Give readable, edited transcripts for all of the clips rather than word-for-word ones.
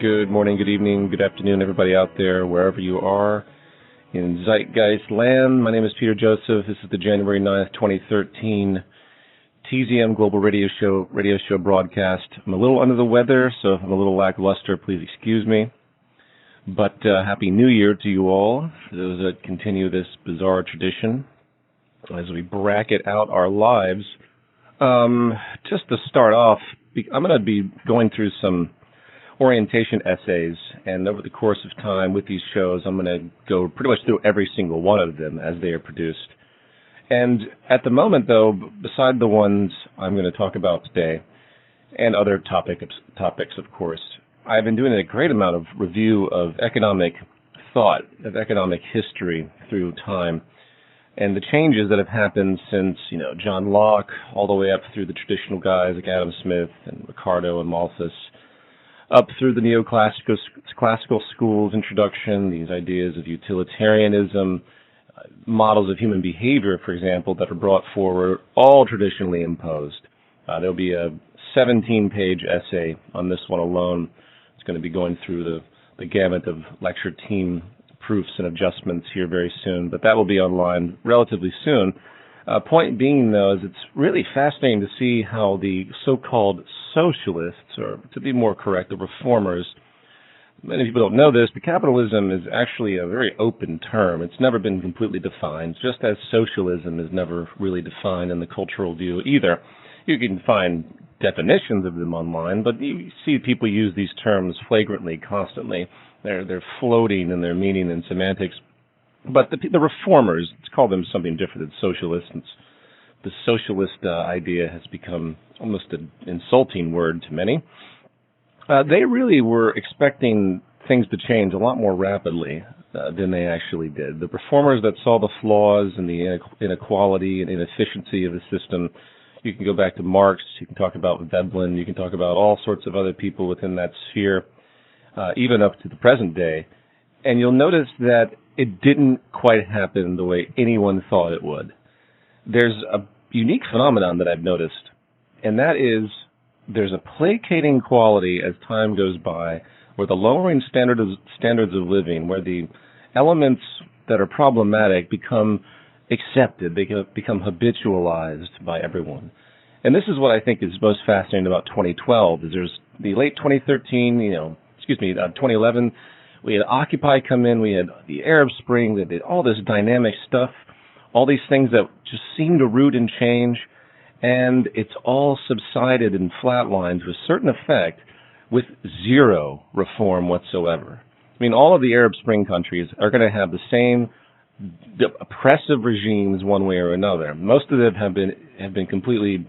Good morning, good evening, good afternoon, everybody out there, wherever you are in Zeitgeist land. My name is Peter Joseph. This is the January 9th, 2013 TZM Global Radio Show broadcast. I'm a little under the weather, so if I'm a little lackluster, please excuse me. But Happy New Year to you all, for those that continue this bizarre tradition as we bracket out our lives. Just to start off, I'm going to be going through some orientation essays, and over the course of time with these shows, I'm going to go pretty much through every single one of them as they are produced. And at the moment, though, beside the ones I'm going to talk about today, and other topics, of course, I've been doing a great amount of review of economic thought, of economic history through time, and the changes that have happened since, John Locke, all the way up through the traditional guys like Adam Smith and Ricardo and Malthus, up through the neoclassical school's introduction, these ideas of utilitarianism, models of human behavior, for example, that are brought forward, all traditionally imposed. There'll be a 17-page essay on this one alone. It's going to be going through the gamut of lecture team proofs and adjustments here very soon, but that will be online relatively soon. Point being, though, is it's really fascinating to see how the so-called socialists, or to be more correct, the reformers, many people don't know this, but capitalism is actually a very open term. It's never been completely defined, just as socialism is never really defined in the cultural view either. You can find definitions of them online, but you see people use these terms flagrantly, constantly. They're floating in their meaning and semantics. But the reformers, let's call them something different than socialists. The socialist idea has become almost an insulting word to many. They really were expecting things to change a lot more rapidly than they actually did. The reformers that saw the flaws and the inequality and inefficiency of the system, you can go back to Marx, you can talk about Veblen, you can talk about all sorts of other people within that sphere, even up to the present day. And you'll notice that it didn't quite happen the way anyone thought it would. There's a unique phenomenon that I've noticed, and that is there's a placating quality as time goes by, where the lowering standards of living, where the elements that are problematic become accepted, they become habitualized by everyone. And this is what I think is most fascinating about 2012, is there's the late 2011, we had Occupy come in, we had the Arab Spring, we had all this dynamic stuff, all these things that just seem to root and change, and it's all subsided and flatlined to a certain effect with zero reform whatsoever. I mean, all of the Arab Spring countries are going to have the same oppressive regimes one way or another. Most of them have been completely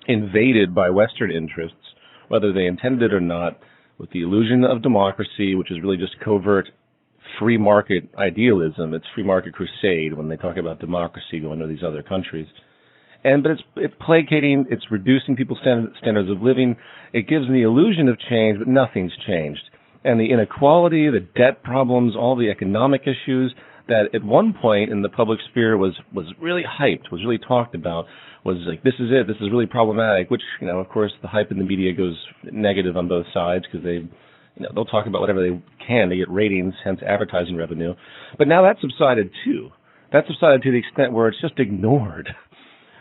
invaded by Western interests, whether they intended it or not, with the illusion of democracy, which is really just covert free market idealism. It's free market crusade when they talk about democracy going to these other countries. But it's placating, it's reducing people's standards of living. It gives them the illusion of change, but nothing's changed. And the inequality, the debt problems, all the economic issues that at one point in the public sphere was really hyped, was really talked about, was like, this is it, this is really problematic, which, of course, the hype in the media goes negative on both sides because they'll talk about whatever they can to get ratings, hence advertising revenue. But now that's subsided too. That's subsided to the extent where it's just ignored.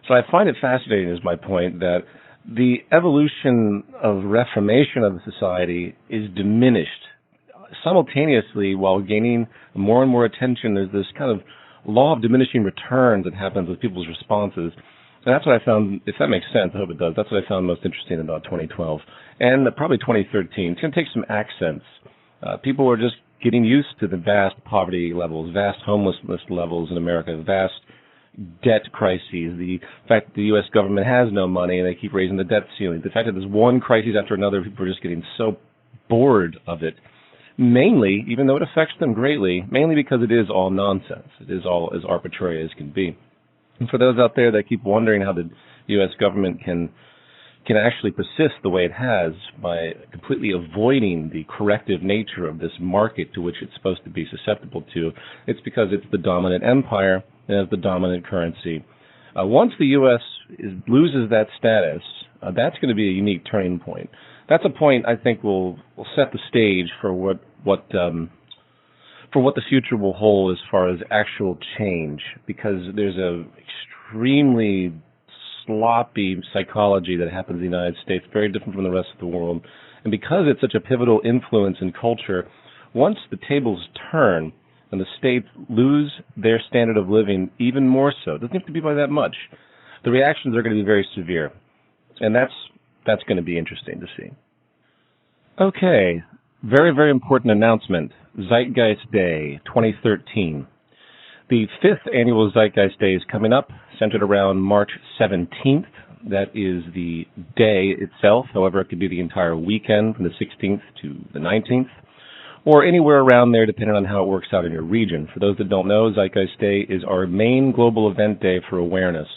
So I find it fascinating, is my point, that the evolution of reformation of the society is diminished simultaneously while gaining more and more attention. There's this kind of law of diminishing returns that happens with people's responses. And that's what I found, if that makes sense, I hope it does, that's what I found most interesting about 2012. And probably 2013. It's going to take some accents. People are just getting used to the vast poverty levels, vast homelessness levels in America, vast debt crises, the fact that the U.S. government has no money and they keep raising the debt ceiling, the fact that there's one crisis after another, people are just getting so bored of it. Mainly, even though it affects them greatly, mainly because it is all nonsense. It is all as arbitrary as can be. And for those out there that keep wondering how the U.S. government can actually persist the way it has by completely avoiding the corrective nature of this market to which it's supposed to be susceptible to, it's because it's the dominant empire and has the dominant currency. Once the U.S. loses that status, that's going to be a unique turning point. that's a point I think will set the stage for what the future will hold as far as actual change, because there's a extremely sloppy psychology that happens in the United States, very different from the rest of the world. And because it's such a pivotal influence in culture, once the tables turn and the states lose their standard of living even more so, it doesn't have to be by that much, the reactions are going to be very severe. And that's going to be interesting to see. Okay, very, very important announcement. Zeitgeist Day 2013. The 5th annual Zeitgeist Day is coming up, centered around March 17th. That is the day itself. However, it could be the entire weekend from the 16th to the 19th, or anywhere around there depending on how it works out in your region. For those that don't know, Zeitgeist Day is our main global event day for awareness.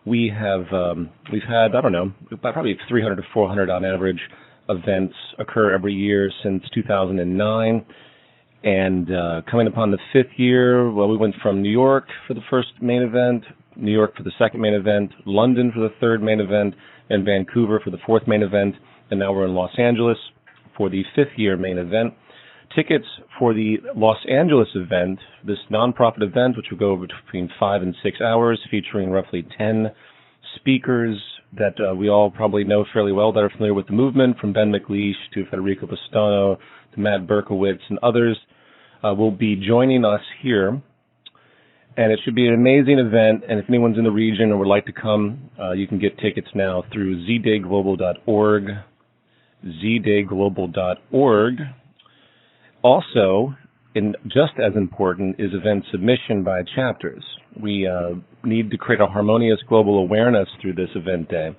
We've had, I don't know, probably 300 to 400 on average events occur every year since 2009. And coming upon the 5th year, well, we went from New York for the first main event, New York for the second main event, London for the third main event, and Vancouver for the fourth main event. And now we're in Los Angeles for the 5th year main event. Tickets for the Los Angeles event, this nonprofit event, which will go over between 5 and 6 hours, featuring roughly 10 speakers that we all probably know fairly well that are familiar with the movement, from Ben McLeish to Federico Pastano to Matt Berkowitz and others, will be joining us here. And it should be an amazing event. And if anyone's in the region or would like to come, you can get tickets now through zdayglobal.org. zdayglobal.org. Also, and just as important, is event submission by chapters. We need to create a harmonious global awareness through this event day.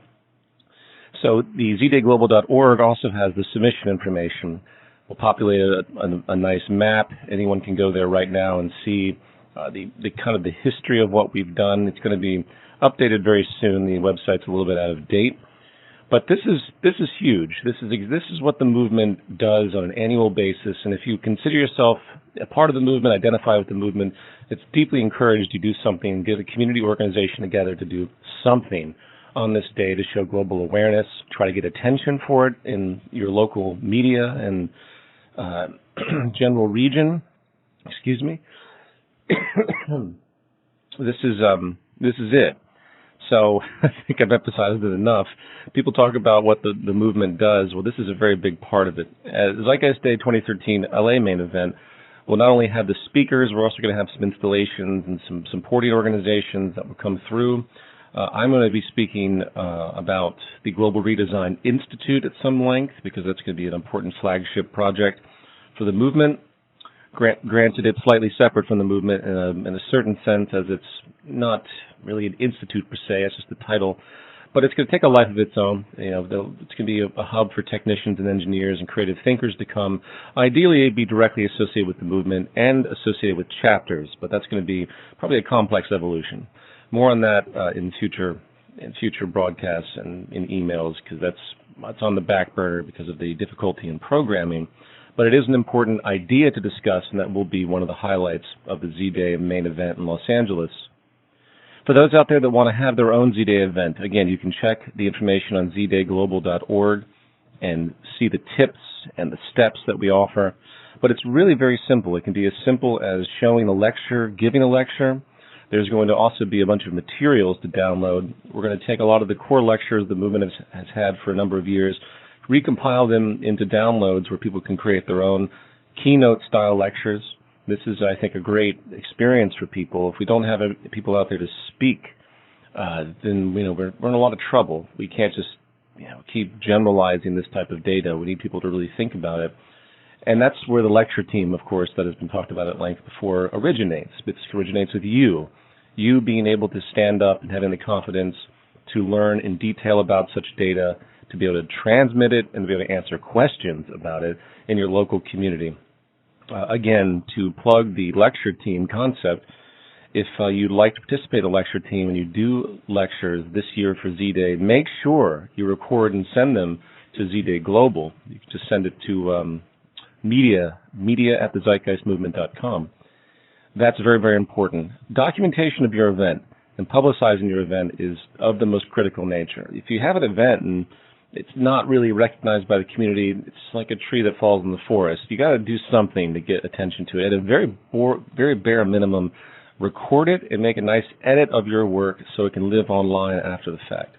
So the zdayglobal.org also has the submission information. We'll populate a nice map. Anyone can go there right now and see the kind of the history of what we've done. It's going to be updated very soon. The website's a little bit out of date. But this is huge. This is what the movement does on an annual basis. And if you consider yourself a part of the movement, identify with the movement, it's deeply encouraged you do something, get a community organization together to do something on this day to show global awareness, try to get attention for it in your local media and general region. Excuse me. This is it. So I think I've emphasized it enough. People talk about what the movement does. Well, this is a very big part of it. As Zeitgeist Day 2013 LA main event, we'll not only have the speakers, we're also going to have some installations and some supporting organizations that will come through. I'm going to be speaking about the Global Redesign Institute at some length, because that's going to be an important flagship project for the movement. Granted, it's slightly separate from the movement in a certain sense, as it's not really an institute per se, it's just the title. But it's going to take a life of its own. It's going to be a hub for technicians and engineers and creative thinkers to come. Ideally, it'd be directly associated with the movement and associated with chapters, but that's going to be probably a complex evolution. More on that in future broadcasts and in emails, because that's on the back burner because of the difficulty in programming. But it is an important idea to discuss, and that will be one of the highlights of the Z-Day main event in Los Angeles. For those out there that want to have their own Z-Day event, again, you can check the information on zdayglobal.org and see the tips and the steps that we offer. But it's really very simple. It can be as simple as showing a lecture, giving a lecture. There's going to also be a bunch of materials to download. We're going to take a lot of the core lectures the movement has had for a number of years, recompile them into downloads where people can create their own keynote-style lectures. This is, I think, a great experience for people. If we don't have people out there to speak, then we're in a lot of trouble. We can't just keep generalizing this type of data. We need people to really think about it. And that's where the lecture team, of course, that has been talked about at length before, originates. It originates with you being able to stand up and having the confidence to learn in detail about such data, to be able to transmit it and to be able to answer questions about it in your local community. Again, to plug the lecture team concept, if you'd like to participate in a lecture team and you do lectures this year for Z-Day, make sure you record and send them to Z-Day Global. You can just send it to media at thezeitgeistmovement.com. That's very, very important. Documentation of your event and publicizing your event is of the most critical nature. If you have an event and it's not really recognized by the community. It's like a tree that falls in the forest. You got to do something to get attention to it. At a very bare minimum, record it and make a nice edit of your work so it can live online after the fact.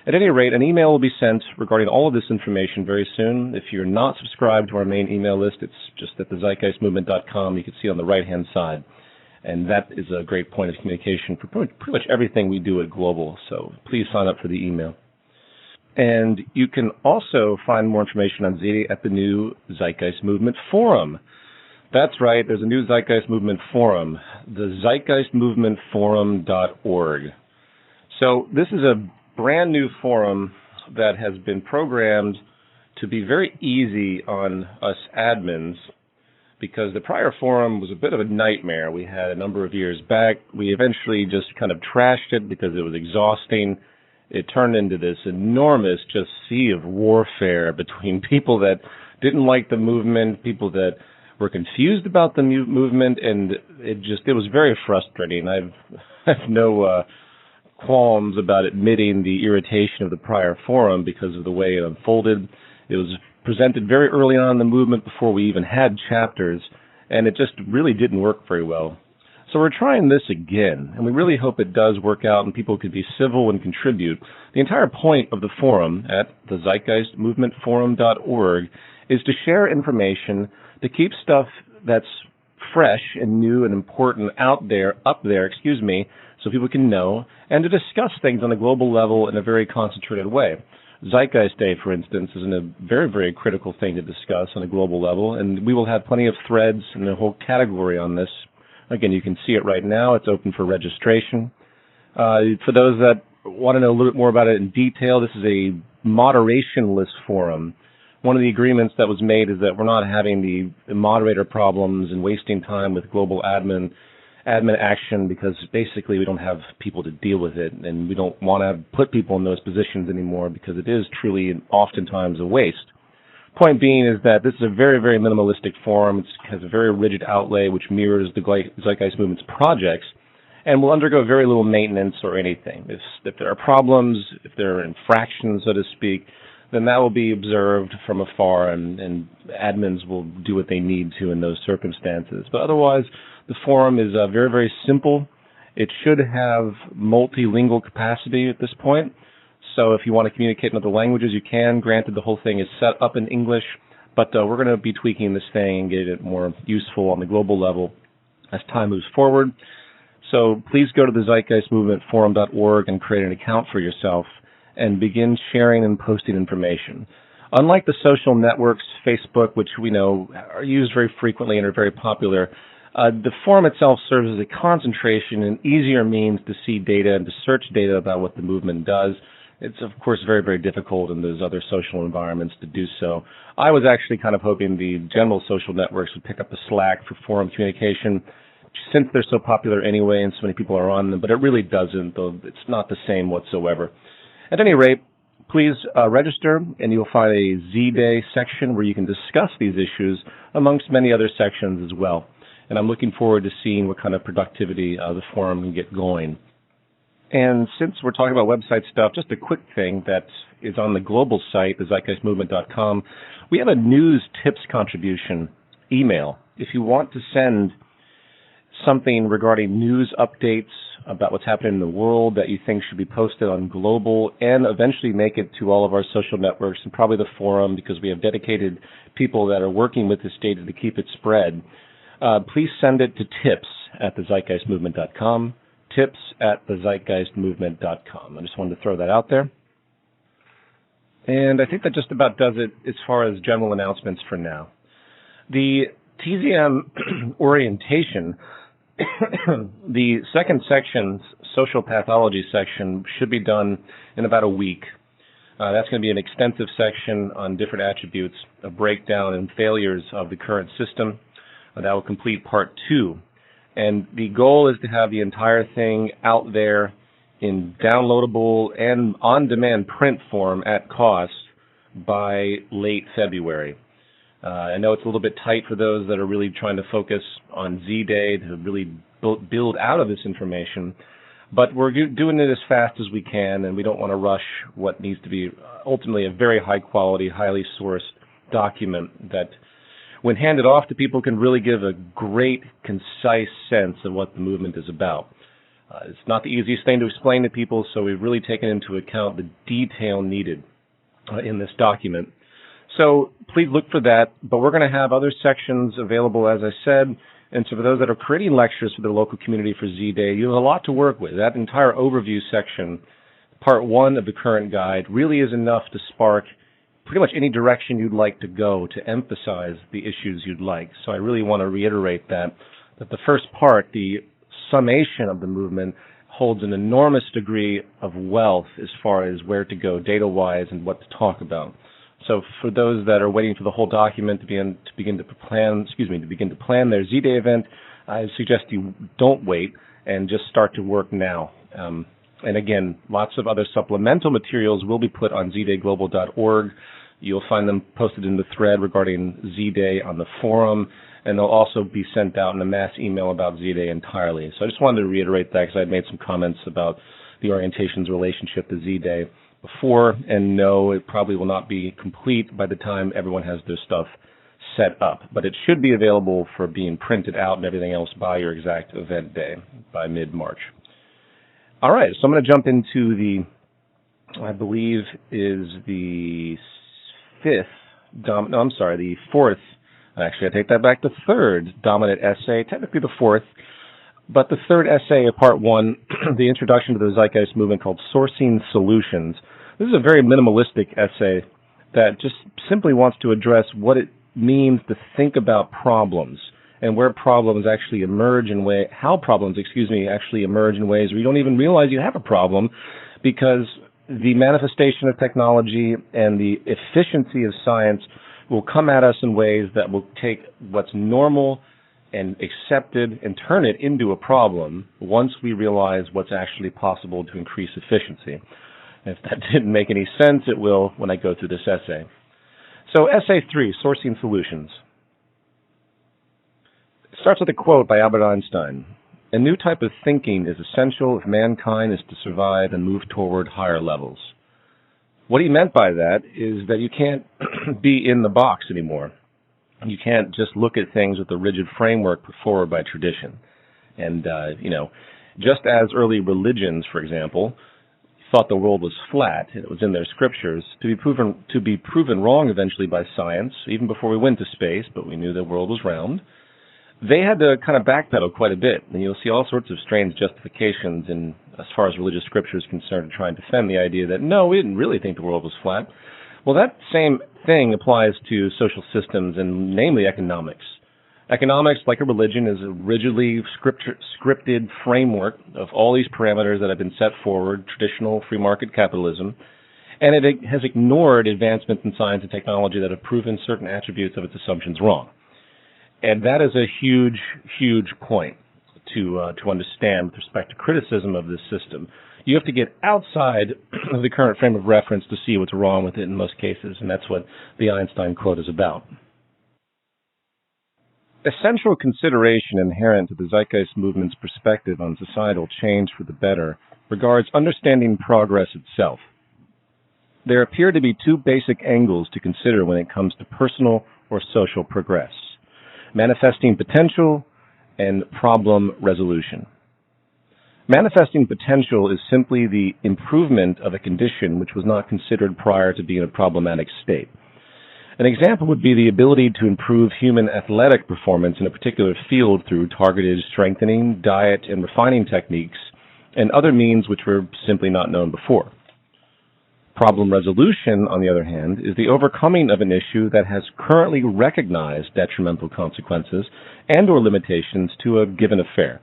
At any rate, an email will be sent regarding all of this information very soon. If you're not subscribed to our main email list, it's just at the zeitgeistmovement.com. You can see on the right-hand side. And that is a great point of communication for pretty much everything we do at Global. So please sign up for the email. And you can also find more information on ZD at the new Zeitgeist Movement Forum. That's right, there's a new Zeitgeist Movement Forum, the zeitgeistmovementforum.org. So this is a brand new forum that has been programmed to be very easy on us admins, because the prior forum was a bit of a nightmare. We had a number of years back. We eventually just kind of trashed it because it was exhausting. It turned into this enormous just sea of warfare between people that didn't like the movement, people that were confused about the movement, and it was very frustrating. I've no qualms about admitting the irritation of the prior forum because of the way it unfolded. It was presented very early on in the movement before we even had chapters, and it just really didn't work very well. So we're trying this again, and we really hope it does work out and people can be civil and contribute. The entire point of the forum at the zeitgeistmovementforum.org is to share information, to keep stuff that's fresh and new and important up there, so people can know, and to discuss things on a global level in a very concentrated way. Zeitgeist Day, for instance, is a very, very critical thing to discuss on a global level, and we will have plenty of threads and a whole category on this. Again, you can see it right now. It's open for registration. For those that want to know a little bit more about it in detail, this is a moderationless forum. One of the agreements that was made is that we're not having the moderator problems and wasting time with global admin action, because basically we don't have people to deal with it, and we don't want to put people in those positions anymore because it is truly oftentimes a waste. Point being is that this is a very, very minimalistic forum. It has a very rigid outlay which mirrors the Zeitgeist Movement's projects, and will undergo very little maintenance or anything. If there are problems, if there are infractions, so to speak, then that will be observed from afar, and admins will do what they need to in those circumstances. But otherwise, the forum is very, very simple. It should have multilingual capacity at this point. So if you want to communicate in other languages, you can. Granted, the whole thing is set up in English, but we're going to be tweaking this thing and getting it more useful on the global level as time moves forward. So please go to the zeitgeistmovementforum.org and create an account for yourself and begin sharing and posting information. Unlike the social networks, Facebook, which we know are used very frequently and are very popular, the forum itself serves as a concentration and easier means to see data and to search data about what the movement does. It's, of course, very, very difficult in those other social environments to do so. I was actually kind of hoping the general social networks would pick up the slack for forum communication, since they're so popular anyway and so many people are on them, but it really doesn't, though it's not the same whatsoever. At any rate, please register, and you'll find a Z-Day section where you can discuss these issues amongst many other sections as well. And I'm looking forward to seeing what kind of productivity the forum can get going. And since we're talking about website stuff, just a quick thing that is on the global site, the zeitgeistmovement.com. We have a news tips contribution email. If you want to send something regarding news updates about what's happening in the world that you think should be posted on global and eventually make it to all of our social networks and probably the forum, because we have dedicated people that are working with this data to keep it spread, please send it to tips@thezeitgeistmovement.com, tips@thezeitgeistmovement.com. I just wanted to throw that out there. And I think that just about does it as far as general announcements for now. The TZM orientation, the second section, social pathology section, should be done in about a week. That's going to be an extensive section on different attributes, a breakdown and failures of the current system. That will complete part 2. And the goal is to have the entire thing out there in downloadable and on-demand print form at cost by late February. I know it's a little bit tight for those that are really trying to focus on Z-Day to really build out of this information. But we're doing it as fast as we can, and we don't want to rush what needs to be ultimately a very high-quality, highly sourced document that, when handed off to people, can really give a great, concise sense of what the movement is about. It's not the easiest thing to explain to people, so we've really taken into account the detail needed in this document. So please look for that, but we're going to have other sections available, as I said, and so for those that are creating lectures for the local community for Z-Day, you have a lot to work with. That entire overview section, part one of the current guide, really is enough to spark pretty much any direction you'd like to go to emphasize the issues you'd like. So I really want to reiterate that the first part, the summation of the movement, holds an enormous degree of wealth as far as where to go data-wise and what to talk about. So for those that are waiting for the whole document to begin to plan their Z-Day event, I suggest you don't wait and just start to work now. And again, lots of other supplemental materials will be put on zdayglobal.org. You'll find them posted in the thread regarding Z-Day on the forum, and they'll also be sent out in a mass email about Z-Day entirely. So I just wanted to reiterate that because I made some comments about the orientation's relationship to Z-Day before, and no, it probably will not be complete by the time everyone has their stuff set up. But it should be available for being printed out and everything else by your exact event day by mid-March. All right, so I'm going to jump into the, I believe is the fourth, actually I take that back, the third dominant essay, technically the fourth, but the third essay of part one, the introduction to the Zeitgeist Movement, called Sourcing Solutions. This is a very minimalistic essay that just simply wants to address what it means to think about problems and where problems actually emerge in how problems actually emerge in ways where you don't even realize you have a problem, because the manifestation of technology and the efficiency of science will come at us in ways that will take what's normal and accepted and turn it into a problem once we realize what's actually possible to increase efficiency. If that didn't make any sense, it will when I go through this essay. So essay 3, Sourcing Solutions. It starts with a quote by Albert Einstein. A new type of thinking is essential if mankind is to survive and move toward higher levels. What he meant by that is that you can't be in the box anymore. You can't just look at things with a rigid framework put forward by tradition. And, just as early religions, for example, thought the world was flat, and it was in their scriptures, to be proven wrong eventually by science, even before we went to space, but we knew the world was round, they had to kind of backpedal quite a bit. And you'll see all sorts of strange justifications in, as far as religious scripture is concerned, to try and defend the idea that, no, we didn't really think the world was flat. Well, that same thing applies to social systems, and namely economics. Economics, like a religion, is a rigidly scripted framework of all these parameters that have been set forward, traditional free market capitalism, and it has ignored advancements in science and technology that have proven certain attributes of its assumptions wrong. And that is a huge, huge point to understand with respect to criticism of this system. You have to get outside of the current frame of reference to see what's wrong with it in most cases, and that's what the Einstein quote is about. A central consideration inherent to the Zeitgeist Movement's perspective on societal change for the better regards understanding progress itself. There appear to be two basic angles to consider when it comes to personal or social progress: manifesting potential and problem resolution. Manifesting potential is simply the improvement of a condition which was not considered prior to being a problematic state. An example would be the ability to improve human athletic performance in a particular field through targeted strengthening, diet, and refining techniques, and other means which were simply not known before. Problem resolution, on the other hand, is the overcoming of an issue that has currently recognized detrimental consequences and or limitations to a given affair.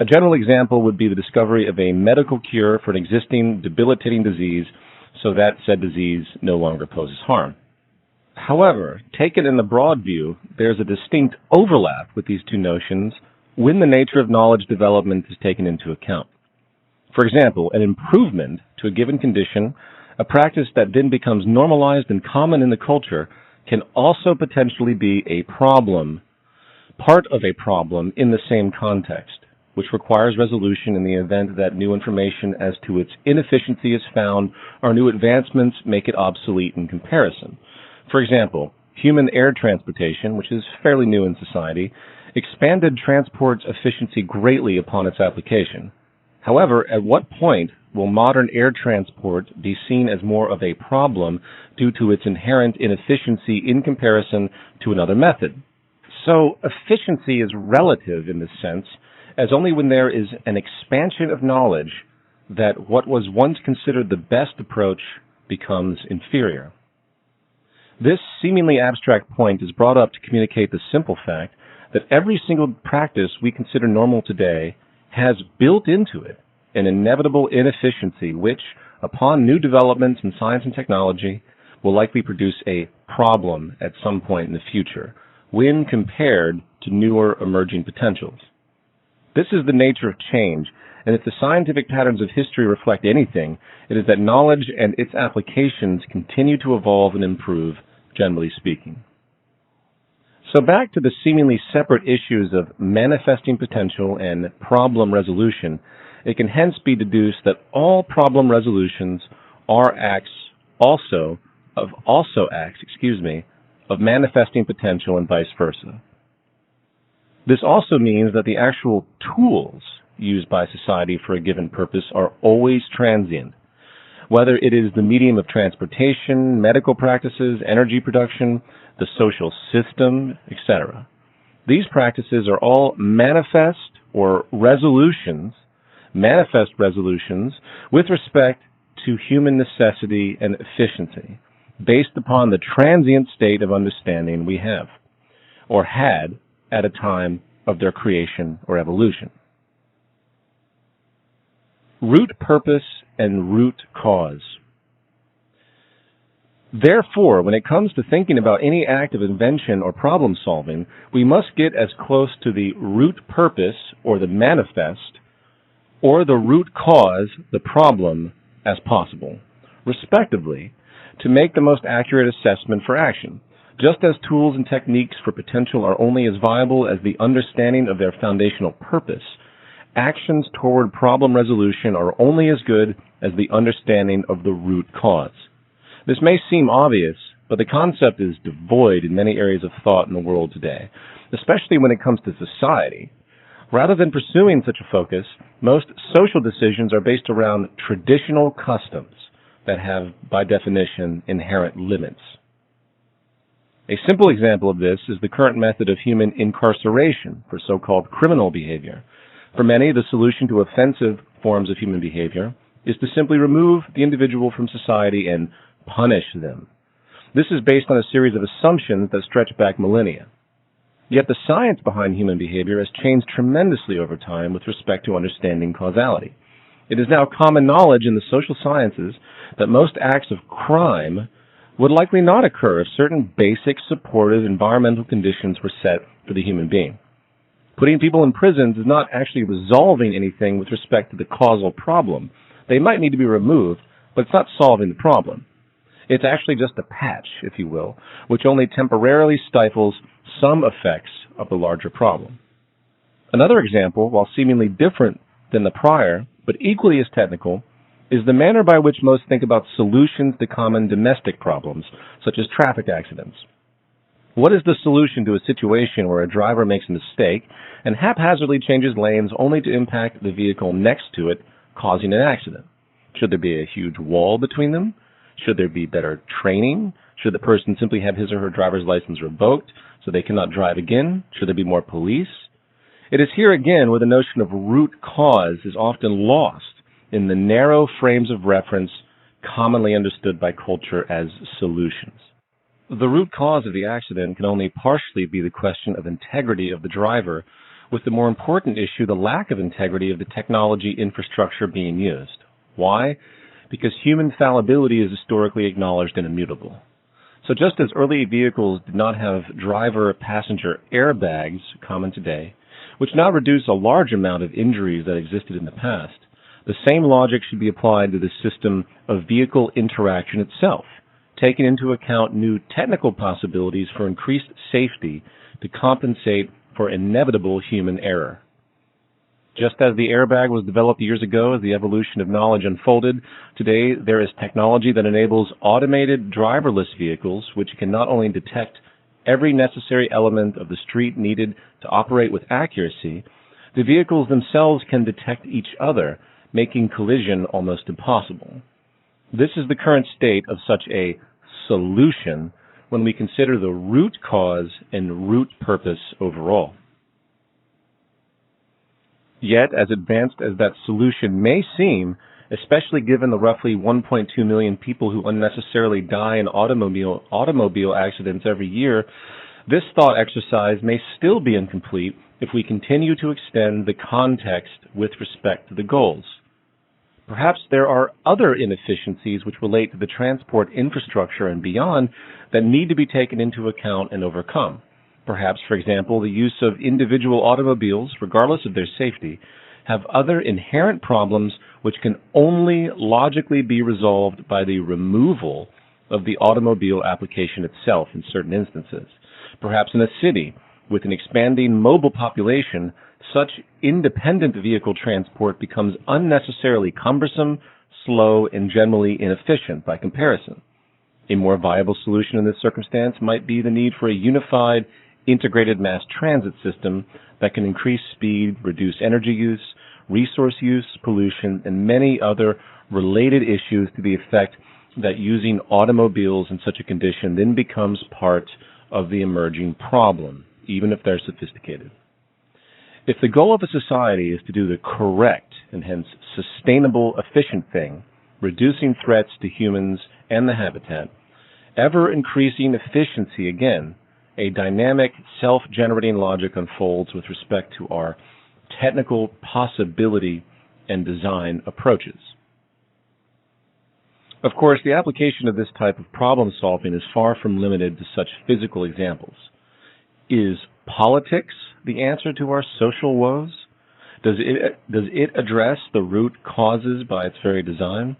A general example would be the discovery of a medical cure for an existing debilitating disease so that said disease no longer poses harm. However, taken in the broad view, there's a distinct overlap with these two notions when the nature of knowledge development is taken into account. For example, an improvement to a given condition, a practice that then becomes normalized and common in the culture, can also potentially be a problem, part of a problem in the same context, which requires resolution in the event that new information as to its inefficiency is found or new advancements make it obsolete in comparison. For example, human air transportation, which is fairly new in society, expanded transport's efficiency greatly upon its application. However, at what point will modern air transport be seen as more of a problem due to its inherent inefficiency in comparison to another method? So, efficiency is relative in this sense, as only when there is an expansion of knowledge that what was once considered the best approach becomes inferior. This seemingly abstract point is brought up to communicate the simple fact that every single practice we consider normal today has built into it an inevitable inefficiency which, upon new developments in science and technology, will likely produce a problem at some point in the future when compared to newer emerging potentials. This is the nature of change, and if the scientific patterns of history reflect anything, it is that knowledge and its applications continue to evolve and improve, generally speaking. So back to the seemingly separate issues of manifesting potential and problem resolution, it can hence be deduced that all problem resolutions are acts of manifesting potential and vice versa. This also means that the actual tools used by society for a given purpose are always transient, whether it is the medium of transportation, medical practices, energy production, the social system, etc. These practices are all manifest resolutions with respect to human necessity and efficiency, based upon the transient state of understanding we have, or had at a time of their creation or evolution. Root purpose and root cause. Therefore, when it comes to thinking about any act of invention or problem solving, we must get as close to the root purpose, or the manifest, or the root cause, the problem, as possible, respectively, to make the most accurate assessment for action. Just as tools and techniques for potential are only as viable as the understanding of their foundational purpose, actions toward problem resolution are only as good as the understanding of the root cause. This may seem obvious, but the concept is devoid in many areas of thought in the world today, especially when it comes to society. Rather than pursuing such a focus, most social decisions are based around traditional customs that have, by definition, inherent limits. A simple example of this is the current method of human incarceration for so-called criminal behavior. For many, the solution to offensive forms of human behavior is to simply remove the individual from society and punish them. This is based on a series of assumptions that stretch back millennia. Yet the science behind human behavior has changed tremendously over time with respect to understanding causality. It is now common knowledge in the social sciences that most acts of crime would likely not occur if certain basic supportive environmental conditions were set for the human being. Putting people in prisons is not actually resolving anything with respect to the causal problem. They might need to be removed, but it's not solving the problem. It's actually just a patch, if you will, which only temporarily stifles some effects of the larger problem. Another example, while seemingly different than the prior, but equally as technical, is the manner by which most think about solutions to common domestic problems, such as traffic accidents. What is the solution to a situation where a driver makes a mistake and haphazardly changes lanes only to impact the vehicle next to it, causing an accident? Should there be a huge wall between them? Should there be better training? Should the person simply have his or her driver's license revoked so they cannot drive again? Should there be more police? It is here again where the notion of root cause is often lost in the narrow frames of reference commonly understood by culture as solutions. The root cause of the accident can only partially be the question of integrity of the driver, with the more important issue the lack of integrity of the technology infrastructure being used. Why? Because human fallibility is historically acknowledged and immutable. So just as early vehicles did not have driver-passenger airbags, common today, which now reduce a large amount of injuries that existed in the past, the same logic should be applied to the system of vehicle interaction itself, taking into account new technical possibilities for increased safety to compensate for inevitable human error. Just as the airbag was developed years ago as the evolution of knowledge unfolded, today there is technology that enables automated driverless vehicles which can not only detect every necessary element of the street needed to operate with accuracy, the vehicles themselves can detect each other, making collision almost impossible. This is the current state of such a solution when we consider the root cause and root purpose overall. Yet, as advanced as that solution may seem, especially given the roughly 1.2 million people who unnecessarily die in automobile accidents every year, this thought exercise may still be incomplete if we continue to extend the context with respect to the goals. Perhaps there are other inefficiencies which relate to the transport infrastructure and beyond that need to be taken into account and overcome. Perhaps, for example, the use of individual automobiles, regardless of their safety, have other inherent problems which can only logically be resolved by the removal of the automobile application itself in certain instances. Perhaps in a city with an expanding mobile population, such independent vehicle transport becomes unnecessarily cumbersome, slow, and generally inefficient by comparison. A more viable solution in this circumstance might be the need for a unified, integrated mass transit system that can increase speed, reduce energy use, resource use, pollution, and many other related issues to the effect that using automobiles in such a condition then becomes part of the emerging problem, even if they're sophisticated. If the goal of a society is to do the correct and hence sustainable, efficient thing, reducing threats to humans and the habitat, ever-increasing efficiency again, a dynamic, self-generating logic unfolds with respect to our technical possibility and design approaches. Of course, the application of this type of problem solving is far from limited to such physical examples. Is politics the answer to our social woes? Does it address the root causes by its very design?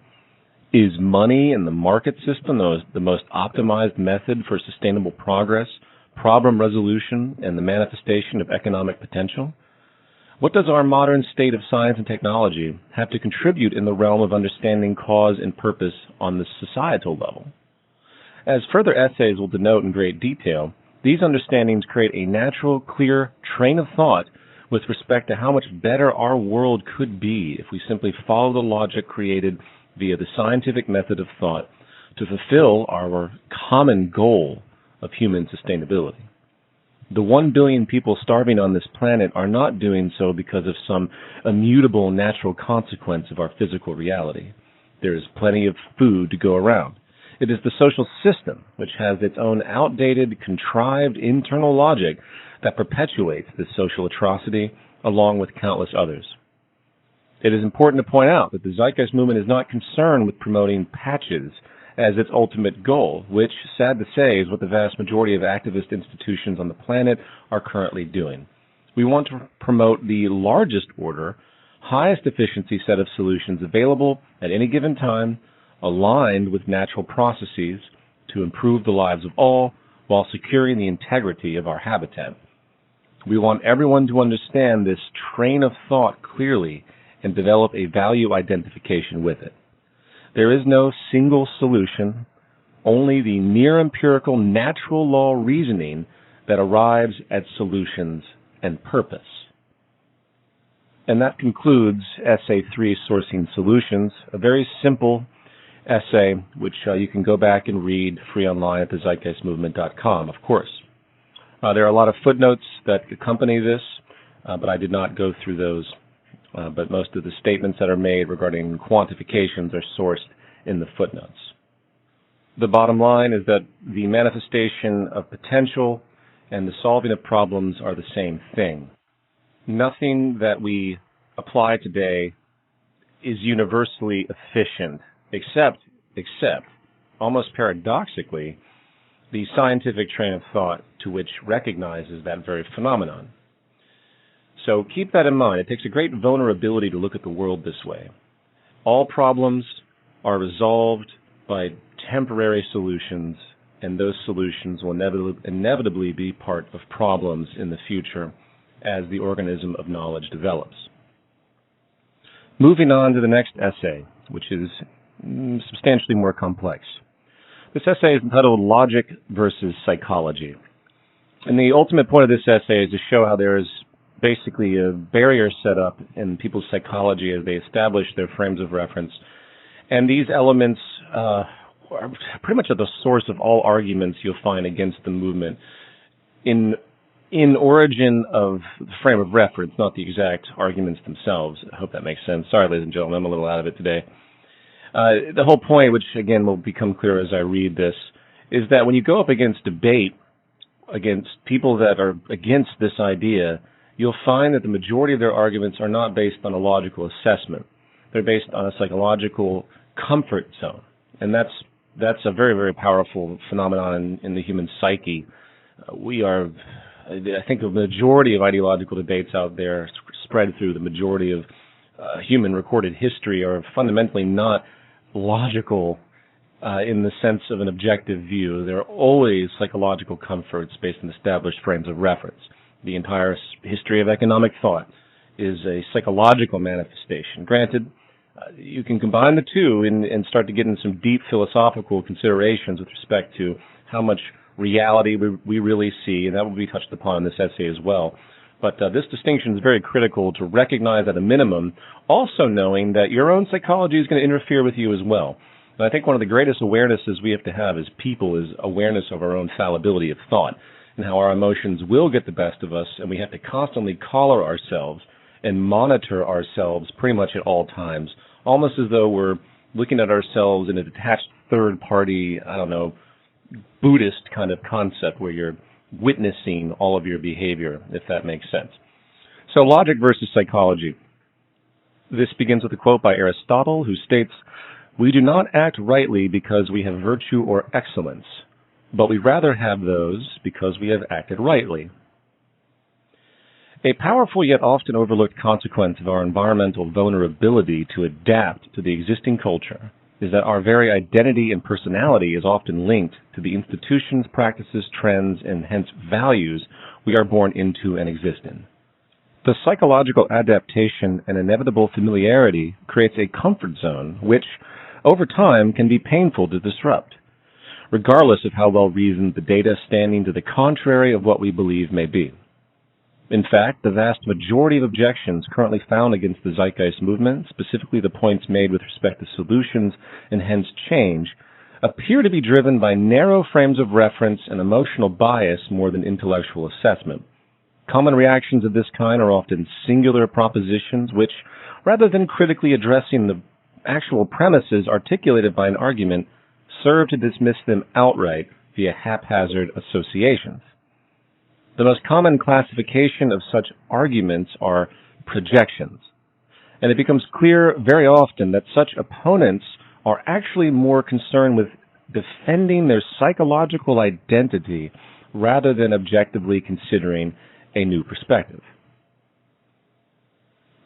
Is money and the market system the most optimized method for sustainable progress, problem resolution, and the manifestation of economic potential? What does our modern state of science and technology have to contribute in the realm of understanding cause and purpose on the societal level? As further essays will denote in great detail, these understandings create a natural, clear train of thought with respect to how much better our world could be if we simply follow the logic created via the scientific method of thought to fulfill our common goal of human sustainability. The 1 billion people starving on this planet are not doing so because of some immutable natural consequence of our physical reality. There is plenty of food to go around. It is the social system which has its own outdated, contrived internal logic that perpetuates this social atrocity along with countless others. It is important to point out that the Zeitgeist Movement is not concerned with promoting patches as its ultimate goal, which, sad to say, is what the vast majority of activist institutions on the planet are currently doing. We want to promote the largest order, highest efficiency set of solutions available at any given time, aligned with natural processes to improve the lives of all while securing the integrity of our habitat. We want everyone to understand this train of thought clearly and develop a value identification with it. There is no single solution, only the near-empirical natural law reasoning that arrives at solutions and purpose. And that concludes Essay 3, Sourcing Solutions, a very simple essay which you can go back and read free online at thezeitgeistmovement.com, of course. There are a lot of footnotes that accompany this, but I did not go through those. But most of the statements that are made regarding quantifications are sourced in the footnotes. The bottom line is that the manifestation of potential and the solving of problems are the same thing. Nothing that we apply today is universally efficient, except, almost paradoxically, the scientific train of thought to which recognizes that very phenomenon. So keep that in mind. It takes a great vulnerability to look at the world this way. All problems are resolved by temporary solutions, and those solutions will inevitably be part of problems in the future as the organism of knowledge develops. Moving on to the next essay, which is substantially more complex. This essay is entitled Logic versus Psychology. And the ultimate point of this essay is to show how there is basically a barrier set up in people's psychology as they establish their frames of reference. And these elements are pretty much at the source of all arguments you'll find against the movement in origin of the frame of reference, not the exact arguments themselves. I hope that makes sense. Sorry, ladies and gentlemen, I'm a little out of it today. The whole point, which again will become clear as I read this, is that when you go up against debate, against people that are against this idea, you'll find that the majority of their arguments are not based on a logical assessment. They're based on a psychological comfort zone. And that's a very, very powerful phenomenon in the human psyche. I think the majority of ideological debates out there spread through the majority of human recorded history are fundamentally not logical in the sense of an objective view. They're always psychological comforts based on established frames of reference. The entire history of economic thought is a psychological manifestation. Granted, you can combine the two and start to get into some deep philosophical considerations with respect to how much reality we really see, and that will be touched upon in this essay as well. But this distinction is very critical to recognize at a minimum, also knowing that your own psychology is going to interfere with you as well. And I think one of the greatest awarenesses we have to have as people is awareness of our own fallibility of thought and how our emotions will get the best of us, and we have to constantly collar ourselves and monitor ourselves pretty much at all times, almost as though we're looking at ourselves in a detached third-party, Buddhist kind of concept where you're witnessing all of your behavior, if that makes sense. So logic versus psychology. This begins with a quote by Aristotle, who states, "We do not act rightly because we have virtue or excellence, but we rather have those because we have acted rightly." A powerful yet often overlooked consequence of our environmental vulnerability to adapt to the existing culture is that our very identity and personality is often linked to the institutions, practices, trends, and hence values we are born into and exist in. The psychological adaptation and inevitable familiarity creates a comfort zone which, over time, can be painful to disrupt, regardless of how well reasoned the data standing to the contrary of what we believe may be. In fact, the vast majority of objections currently found against the Zeitgeist Movement, specifically the points made with respect to solutions and hence change, appear to be driven by narrow frames of reference and emotional bias more than intellectual assessment. Common reactions of this kind are often singular propositions which, rather than critically addressing the actual premises articulated by an argument, serve to dismiss them outright via haphazard associations. The most common classification of such arguments are projections, and it becomes clear very often that such opponents are actually more concerned with defending their psychological identity rather than objectively considering a new perspective.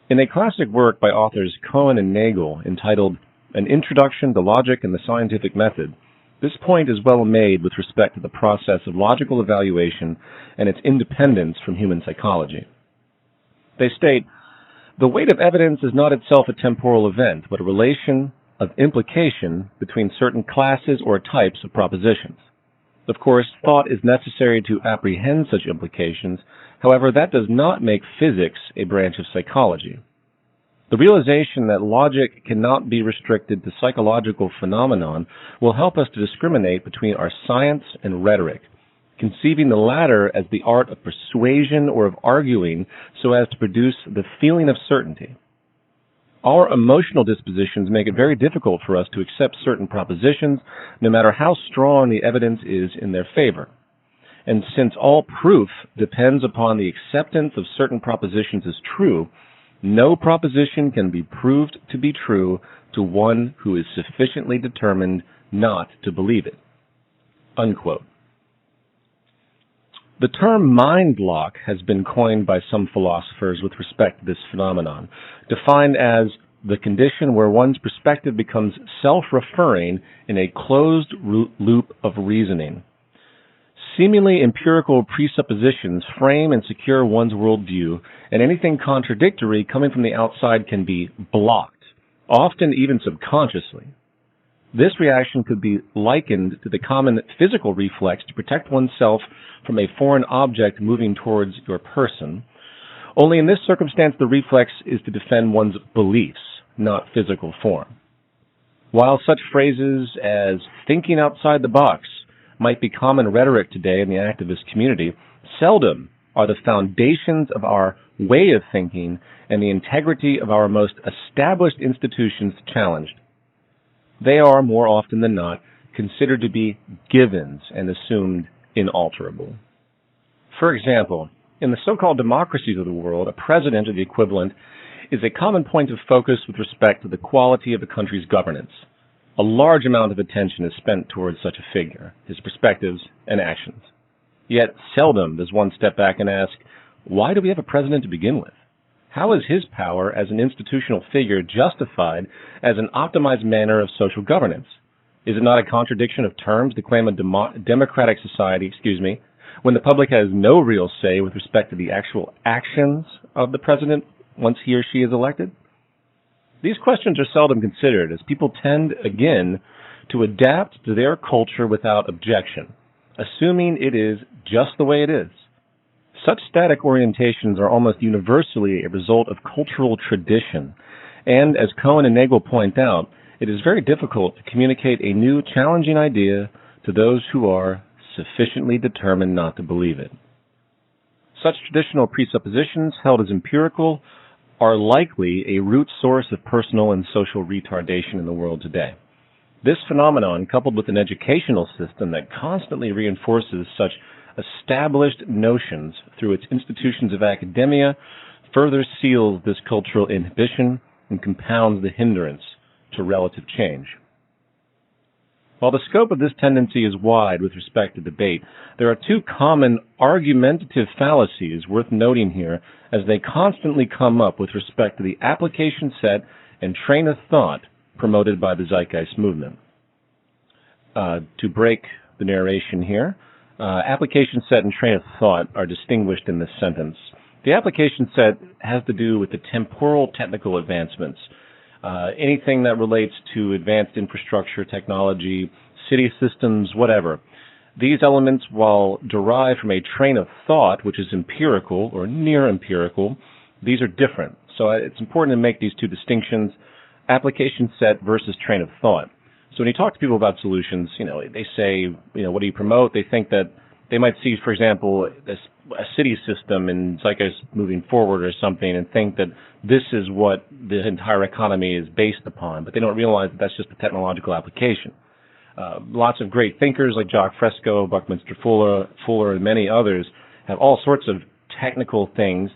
In a classic work by authors Cohen and Nagel entitled An Introduction to Logic and the Scientific Method, this point is well made with respect to the process of logical evaluation and its independence from human psychology. They state, "The weight of evidence is not itself a temporal event, but a relation of implication between certain classes or types of propositions. Of course, thought is necessary to apprehend such implications. However, that does not make physics a branch of psychology. The realization that logic cannot be restricted to psychological phenomenon will help us to discriminate between our science and rhetoric, conceiving the latter as the art of persuasion or of arguing so as to produce the feeling of certainty. Our emotional dispositions make it very difficult for us to accept certain propositions, no matter how strong the evidence is in their favor. And since all proof depends upon the acceptance of certain propositions as true, no proposition can be proved to be true to one who is sufficiently determined not to believe it." Unquote. The term mind block has been coined by some philosophers with respect to this phenomenon, defined as the condition where one's perspective becomes self-referring in a closed loop of reasoning. Seemingly empirical presuppositions frame and secure one's worldview, and anything contradictory coming from the outside can be blocked, often even subconsciously. This reaction could be likened to the common physical reflex to protect oneself from a foreign object moving towards your person. Only in this circumstance, the reflex is to defend one's beliefs, not physical form. While such phrases as thinking outside the box might be common rhetoric today in the activist community, seldom are the foundations of our way of thinking and the integrity of our most established institutions challenged. They are, more often than not, considered to be givens and assumed inalterable. For example, in the so-called democracies of the world, a president or the equivalent is a common point of focus with respect to the quality of a country's governance. A large amount of attention is spent towards such a figure, his perspectives and actions. Yet seldom does one step back and ask, why do we have a president to begin with? How is his power as an institutional figure justified as an optimized manner of social governance? Is it not a contradiction of terms to claim a democratic society, when the public has no real say with respect to the actual actions of the president once he or she is elected? These questions are seldom considered, as people tend, again, to adapt to their culture without objection, assuming it is just the way it is. Such static orientations are almost universally a result of cultural tradition, and as Cohen and Nagel point out, it is very difficult to communicate a new, challenging idea to those who are sufficiently determined not to believe it. Such traditional presuppositions, held as empirical, are likely a root source of personal and social retardation in the world today. This phenomenon, coupled with an educational system that constantly reinforces such established notions through its institutions of academia, further seals this cultural inhibition and compounds the hindrance to relative change. While the scope of this tendency is wide with respect to debate, there are two common argumentative fallacies worth noting here as they constantly come up with respect to the application set and train of thought promoted by the Zeitgeist Movement. To break the narration here, application set and train of thought are distinguished in this sentence. The application set has to do with the temporal technical advancements. Anything that relates to advanced infrastructure, technology, city systems, whatever. These elements, while derived from a train of thought, which is empirical or near empirical, these are different. So it's important to make these two distinctions, application set versus train of thought. So when you talk to people about solutions, they say, what do you promote? They think that they might see, for example, a city system in Zeitgeist moving forward or something and think that this is what the entire economy is based upon, but they don't realize that that's just a technological application. Lots of great thinkers like Jacques Fresco, Buckminster Fuller, and many others have all sorts of technical things,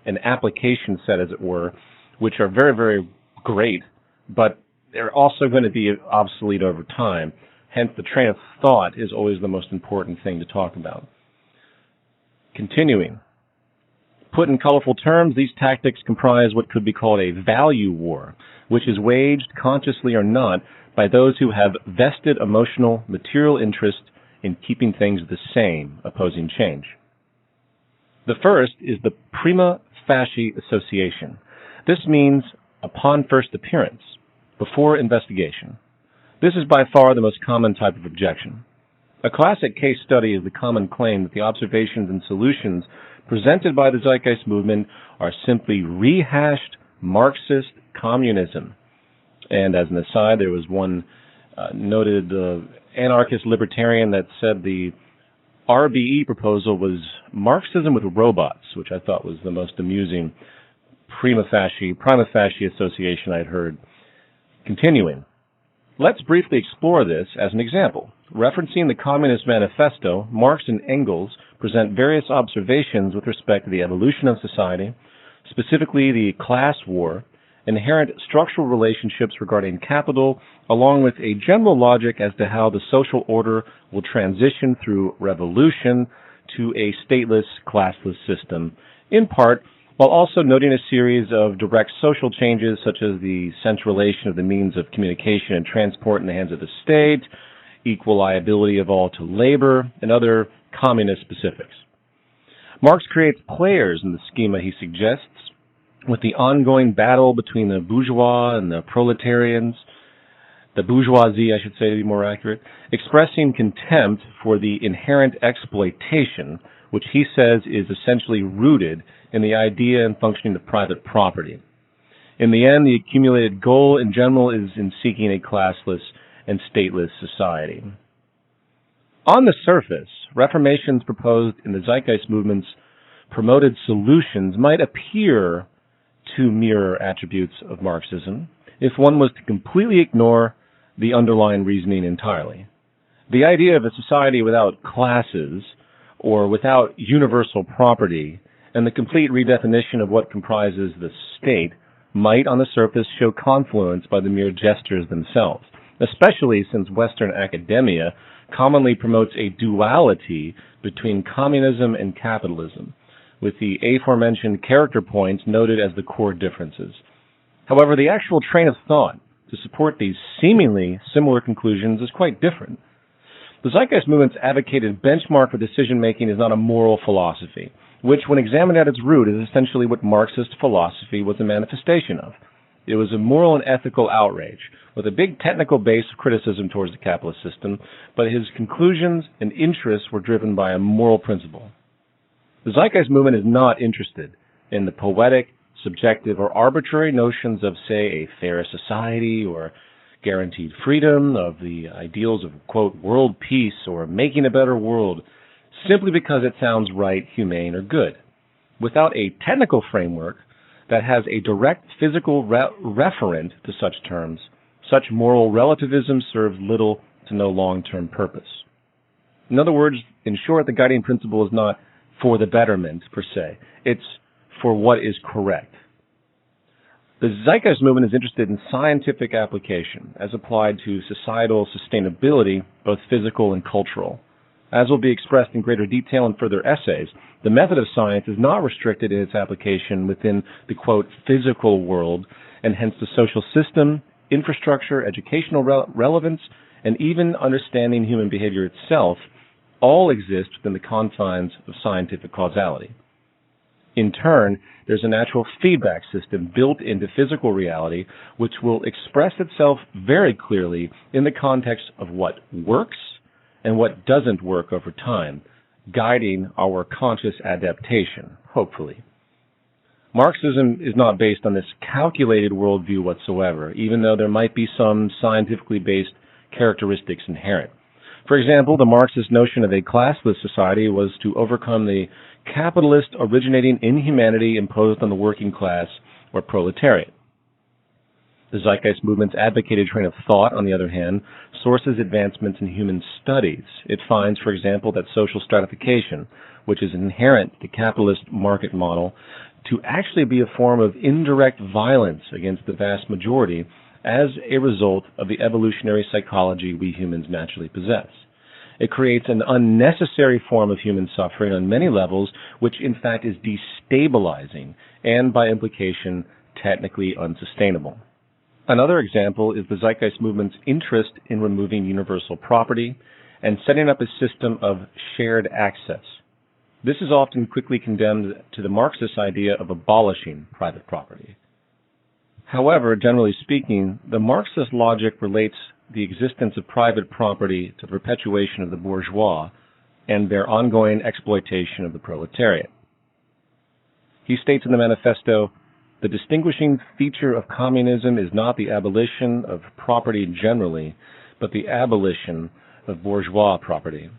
an application set, as it were, which are very, very great, but they're also going to be obsolete over time. Hence, the train of thought is always the most important thing to talk about. Continuing. Put in colorful terms, these tactics comprise what could be called a value war, which is waged, consciously or not, by those who have vested emotional, material interest in keeping things the same, opposing change. The first is the prima facie association. This means upon first appearance, before investigation. This is by far the most common type of objection. A classic case study is the common claim that the observations and solutions presented by the Zeitgeist Movement are simply rehashed Marxist communism. And as an aside, there was one noted anarchist libertarian that said the RBE proposal was Marxism with robots, which I thought was the most amusing prima facie association I'd heard. Continuing. Let's briefly explore this as an example. Referencing the Communist Manifesto, Marx and Engels present various observations with respect to the evolution of society, specifically the class war, inherent structural relationships regarding capital, along with a general logic as to how the social order will transition through revolution to a stateless, classless system, in part while also noting a series of direct social changes such as the centralization of the means of communication and transport in the hands of the state, equal liability of all to labor, and other communist specifics. Marx creates players in the schema he suggests, with the ongoing battle between the bourgeois and the proletarians, the bourgeoisie, I should say to be more accurate, expressing contempt for the inherent exploitation, which he says is essentially rooted in the idea and functioning of private property. In the end, the accumulated goal in general is in seeking a classless and stateless society. On the surface, reformations proposed in the Zeitgeist Movement's promoted solutions might appear to mirror attributes of Marxism if one was to completely ignore the underlying reasoning entirely. The idea of a society without classes or without universal property and the complete redefinition of what comprises the state might on the surface show confluence by the mere gestures themselves, especially since Western academia commonly promotes a duality between communism and capitalism, with the aforementioned character points noted as the core differences. However, the actual train of thought to support these seemingly similar conclusions is quite different. The Zeitgeist Movement's advocated benchmark for decision-making is not a moral philosophy, which, when examined at its root, is essentially what Marxist philosophy was a manifestation of. It was a moral and ethical outrage, with a big technical base of criticism towards the capitalist system, but his conclusions and interests were driven by a moral principle. The Zeitgeist Movement is not interested in the poetic, subjective, or arbitrary notions of, say, a fairer society or guaranteed freedom, of the ideals of, quote, world peace or making a better world, simply because it sounds right, humane, or good. Without a technical framework that has a direct physical referent to such terms, such moral relativism serves little to no long-term purpose. In other words, in short, the guiding principle is not for the betterment, per se. It's for what is correct. The Zeitgeist Movement is interested in scientific application as applied to societal sustainability, both physical and cultural. As will be expressed in greater detail in further essays, the method of science is not restricted in its application within the, quote, physical world, and hence the social system, infrastructure, educational relevance, and even understanding human behavior itself all exist within the confines of scientific causality. In turn, there's a natural feedback system built into physical reality which will express itself very clearly in the context of what works and what doesn't work over time, guiding our conscious adaptation, hopefully. Marxism is not based on this calculated worldview whatsoever, even though there might be some scientifically based characteristics inherent. For example, the Marxist notion of a classless society was to overcome the capitalist originating inhumanity imposed on the working class or proletariat. The Zeitgeist Movement's advocated train of thought, on the other hand, sources advancements in human studies. It finds, for example, that social stratification, which is inherent to the capitalist market model, to actually be a form of indirect violence against the vast majority as a result of the evolutionary psychology we humans naturally possess. It creates an unnecessary form of human suffering on many levels, which in fact is destabilizing and, by implication, technically unsustainable. Another example is the Zeitgeist Movement's interest in removing universal property and setting up a system of shared access. This is often quickly condemned to the Marxist idea of abolishing private property. However, generally speaking, the Marxist logic relates the existence of private property to the perpetuation of the bourgeois and their ongoing exploitation of the proletariat. He states in the manifesto, "The distinguishing feature of communism is not the abolition of property generally, but the abolition of bourgeois property."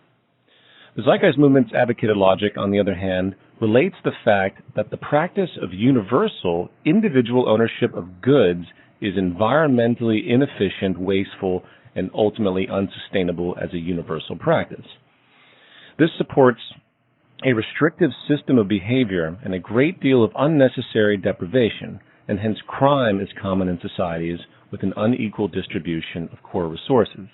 The Zeitgeist Movement's advocated logic, on the other hand, relates the fact that the practice of universal individual ownership of goods is environmentally inefficient, wasteful, and ultimately unsustainable as a universal practice. This supports a restrictive system of behavior and a great deal of unnecessary deprivation, and hence crime is common in societies with an unequal distribution of core resources.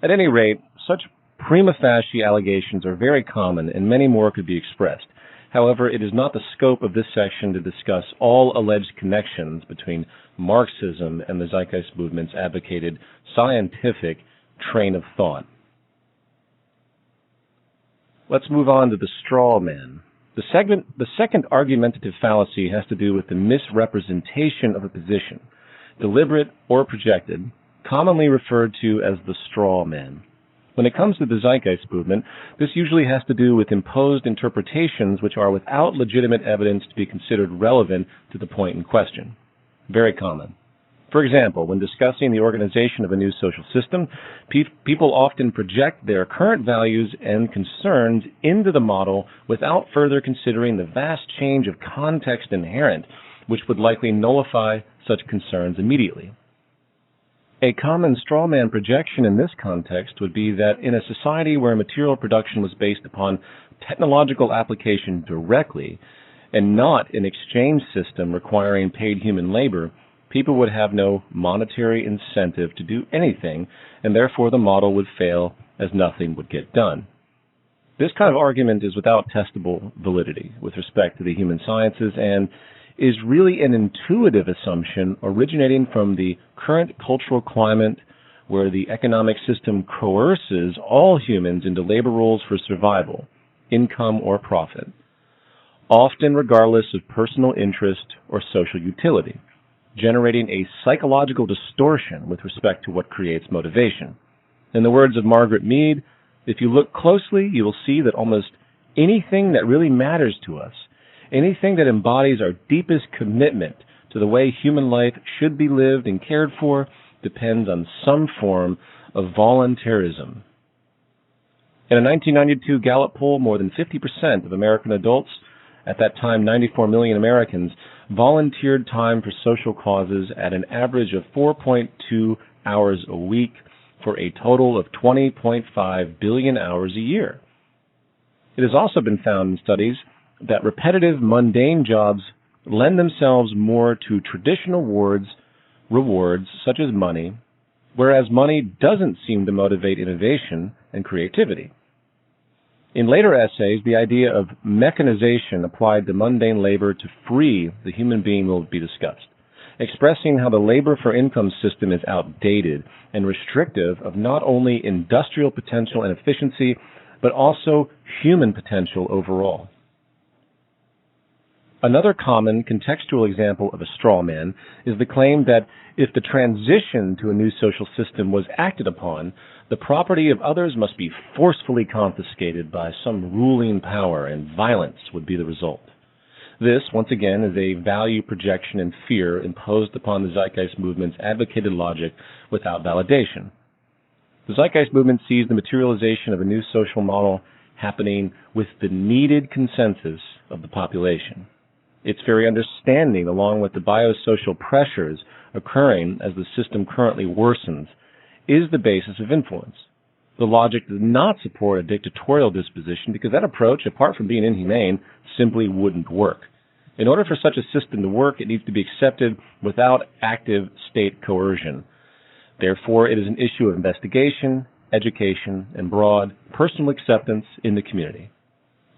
At any rate, such prima facie allegations are very common, and many more could be expressed. However, it is not the scope of this section to discuss all alleged connections between Marxism and the Zeitgeist Movement's advocated scientific train of thought. Let's move on to the straw man. The second argumentative fallacy has to do with the misrepresentation of a position, deliberate or projected, commonly referred to as the straw man. When it comes to the Zeitgeist Movement, this usually has to do with imposed interpretations which are without legitimate evidence to be considered relevant to the point in question. Very common. For example, when discussing the organization of a new social system, people often project their current values and concerns into the model without further considering the vast change of context inherent, which would likely nullify such concerns immediately. A common straw man projection in this context would be that in a society where material production was based upon technological application directly and not an exchange system requiring paid human labor, people would have no monetary incentive to do anything, and therefore the model would fail as nothing would get done. This kind of argument is without testable validity with respect to the human sciences and is really an intuitive assumption originating from the current cultural climate where the economic system coerces all humans into labor roles for survival, income, or profit, often regardless of personal interest or social utility, generating a psychological distortion with respect to what creates motivation. In the words of Margaret Mead, if you look closely, you will see that almost anything that really matters to us, anything that embodies our deepest commitment to the way human life should be lived and cared for, depends on some form of voluntarism. In a 1992 Gallup poll, more than 50% of American adults, at that time 94 million Americans, volunteered time for social causes at an average of 4.2 hours a week for a total of 20.5 billion hours a year. It has also been found in studies that repetitive, mundane jobs lend themselves more to traditional rewards such as money, whereas money doesn't seem to motivate innovation and creativity. In later essays, the idea of mechanization applied to mundane labor to free the human being will be discussed, expressing how the labor for income system is outdated and restrictive of not only industrial potential and efficiency, but also human potential overall. Another common contextual example of a straw man is the claim that if the transition to a new social system was acted upon, the property of others must be forcefully confiscated by some ruling power and violence would be the result. This, once again, is a value projection and fear imposed upon the Zeitgeist Movement's advocated logic without validation. The Zeitgeist Movement sees the materialization of a new social model happening with the needed consensus of the population. Its very understanding, along with the biosocial pressures occurring as the system currently worsens, is the basis of influence. The logic does not support a dictatorial disposition because that approach, apart from being inhumane, simply wouldn't work. In order for such a system to work, it needs to be accepted without active state coercion. Therefore, it is an issue of investigation, education, and broad personal acceptance in the community.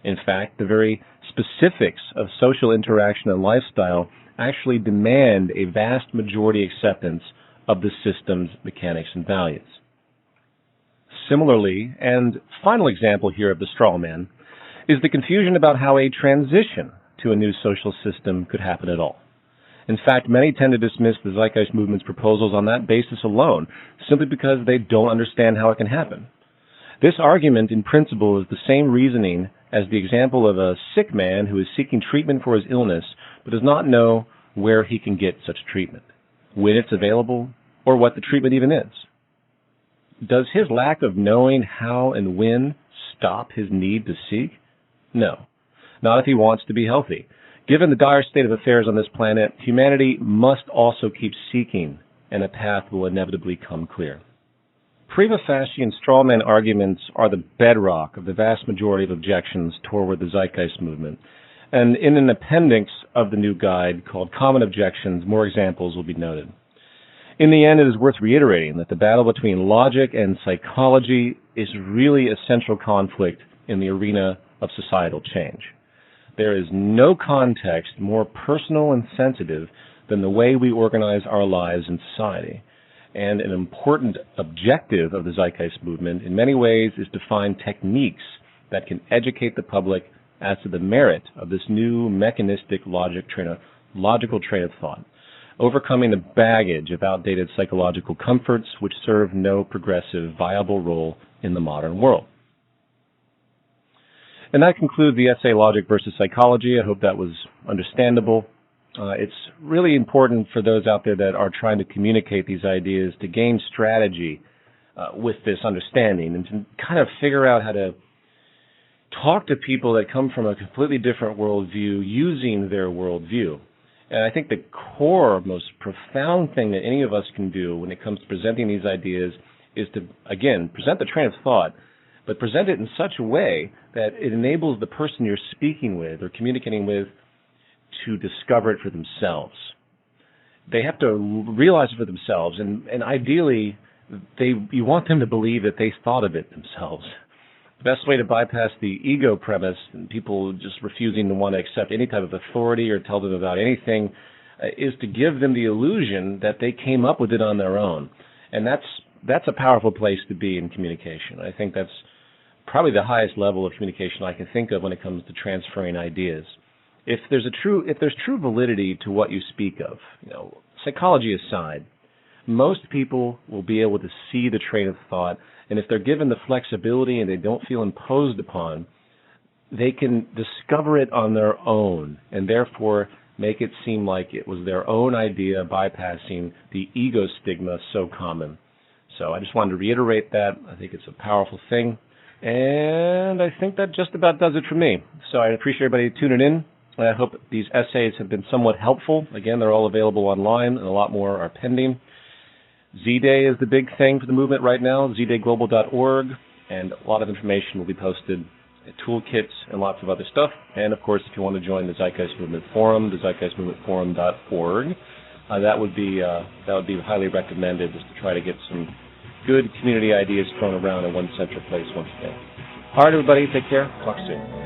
In fact, the very specifics of social interaction and lifestyle actually demand a vast majority acceptance of the system's mechanics and values. Similarly, and final example here of the straw man, is the confusion about how a transition to a new social system could happen at all. In fact, many tend to dismiss the Zeitgeist Movement's proposals on that basis alone, simply because they don't understand how it can happen. This argument, in principle, is the same reasoning as the example of a sick man who is seeking treatment for his illness but does not know where he can get such treatment, when it's available, or what the treatment even is. Does his lack of knowing how and when stop his need to seek? No, not if he wants to be healthy. Given the dire state of affairs on this planet, humanity must also keep seeking, and a path will inevitably come clear. Prima facie and strawman arguments are the bedrock of the vast majority of objections toward the Zeitgeist Movement. And in an appendix of the new guide called Common Objections, more examples will be noted. In the end, it is worth reiterating that the battle between logic and psychology is really a central conflict in the arena of societal change. There is no context more personal and sensitive than the way we organize our lives in society. And an important objective of the Zeitgeist Movement, in many ways, is to find techniques that can educate the public as to the merit of this new mechanistic logical train of thought, overcoming the baggage of outdated psychological comforts which serve no progressive, viable role in the modern world. And that concludes the essay, Logic versus Psychology. I hope that was understandable. It's really important for those out there that are trying to communicate these ideas to gain strategy with this understanding and to kind of figure out how to talk to people that come from a completely different worldview using their worldview. And I think the core, most profound thing that any of us can do when it comes to presenting these ideas is to, again, present the train of thought, but present it in such a way that it enables the person you're speaking with or communicating with to discover it for themselves. They have to realize it for themselves, and ideally, you want them to believe that they thought of it themselves. The best way to bypass the ego premise and people just refusing to want to accept any type of authority or tell them about anything is to give them the illusion that they came up with it on their own. And that's a powerful place to be in communication. I think that's probably the highest level of communication I can think of when it comes to transferring ideas. If there's true validity to what you speak of, psychology aside, most people will be able to see the train of thought, and if they're given the flexibility and they don't feel imposed upon, they can discover it on their own and therefore make it seem like it was their own idea, bypassing the ego stigma so common. So I just wanted to reiterate that. I think it's a powerful thing, and I think that just about does it for me. So I appreciate everybody tuning in. I hope these essays have been somewhat helpful. Again, they're all available online, and a lot more are pending. Z-Day is the big thing for the movement right now, zdayglobal.org, and a lot of information will be posted, toolkits, and lots of other stuff. And, of course, if you want to join the Zeitgeist Movement Forum, the zeitgeistmovementforum.org, that would be highly recommended, just to try to get some good community ideas thrown around in one central place once again. All right, everybody, take care. Talk soon.